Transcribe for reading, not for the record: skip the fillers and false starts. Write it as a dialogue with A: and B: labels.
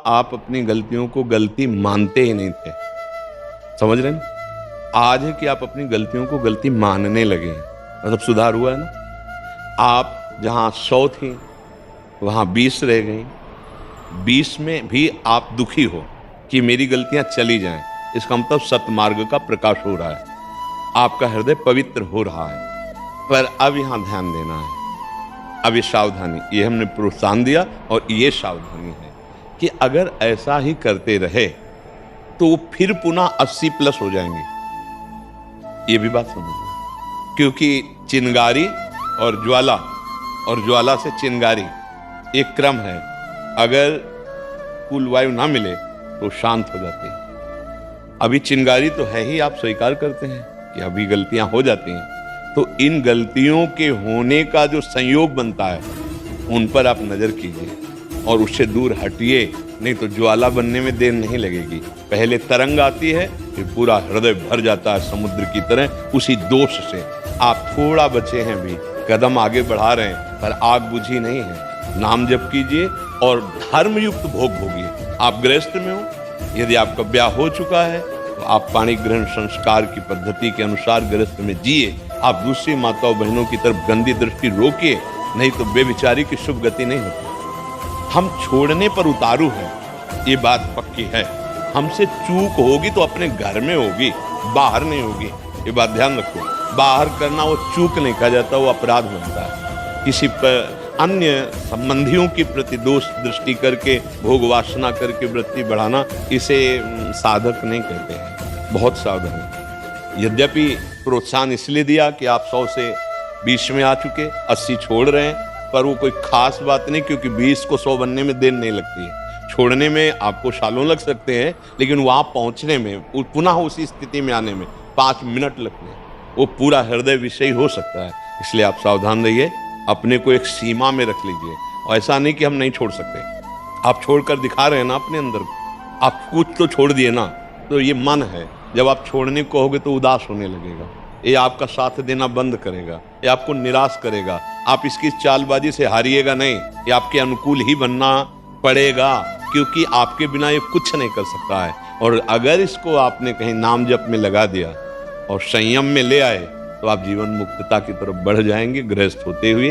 A: आप अपनी गलतियों को गलती मानते ही नहीं थे। समझ रहे हैं? आज है कि आप अपनी गलतियों को गलती मानने लगे हैं, मतलब सुधार हुआ है ना। आप जहां 100 थी वहां 20 रह गई, 20 में भी आप दुखी हो कि मेरी गलतियां चली जाएं, इसका मतलब सतमार्ग का प्रकाश हो रहा है, आपका हृदय पवित्र हो रहा है। पर अब यहां ध्यान देना है, अब ये सावधानी, ये हमने प्रोत्साहन दिया और ये सावधानी है कि अगर ऐसा ही करते रहे तो वो फिर पुनः 80 प्लस हो जाएंगे। ये भी बात समझिए, क्योंकि चिंगारी और ज्वाला से चिंगारी एक क्रम है। अगर कुल वायु ना मिले तो शांत हो जाती है। अभी चिंगारी तो है ही, आप स्वीकार करते हैं कि अभी गलतियां हो जाती हैं, तो इन गलतियों के होने का जो संयोग बनता है उन पर आप नजर कीजिए और उससे दूर हटिए, नहीं तो ज्वाला बनने में देर नहीं लगेगी। पहले तरंग आती है, फिर पूरा हृदय भर जाता है समुद्र की तरह उसी दोष से। आप थोड़ा बचे हैं, भी कदम आगे बढ़ा रहे हैं, पर आग बुझी नहीं है। नाम जप कीजिए और धर्मयुक्त भोग भोगिए। आप गृहस्थ में हो, यदि आपका ब्याह हो चुका है तो आप पाणी ग्रहण संस्कार की पद्धति के अनुसार गृहस्थ में जिए। आप दूसरी माताओं बहनों की तरफ गंदी दृष्टि रोकिए, नहीं तो बेविचारी की शुभ गति नहीं होती। हम छोड़ने पर उतारू हैं, ये बात पक्की है। हमसे चूक होगी तो अपने घर में होगी, बाहर नहीं होगी, ये बात ध्यान रखो। बाहर करना वो चूक नहीं कहा जाता, वो अपराध बनता है। किसी पर अन्य संबंधियों के प्रति दोष दृष्टि करके, भोग वासना करके वृत्ति बढ़ाना, इसे साधक नहीं कहते हैं। बहुत सावधान। यद्यपि प्रोत्साहन इसलिए दिया कि आप 100 से 20 में आ चुके, 80 छोड़ रहे हैं, पर वो कोई खास बात नहीं, क्योंकि 20 को 100 बनने में देर नहीं लगती है। छोड़ने में आपको सालों लग सकते हैं, लेकिन वहां पहुंचने में, पुनः उसी स्थिति में आने में 5 मिनट लगते हैं। वो पूरा हृदय विषय हो सकता है। इसलिए आप सावधान रहिए, अपने को एक सीमा में रख लीजिए। और ऐसा नहीं कि हम नहीं छोड़ सकते, आप छोड़कर दिखा रहे हैं ना अपने अंदर, आप कुछ तो छोड़ दिए ना। तो ये मन है, जब आप छोड़ने को कहोगे तो उदास होने लगेगा, ये आपका साथ देना बंद करेगा, ये आपको निराश करेगा। आप इसकी चालबाजी से हारिएगा नहीं, ये आपके अनुकूल ही बनना पड़ेगा, क्योंकि आपके बिना ये कुछ नहीं कर सकता है। और अगर इसको आपने कहीं नाम जप में लगा दिया और संयम में ले आए तो आप जीवन मुक्तता की तरफ बढ़ जाएंगे, गृहस्थ होते हुए।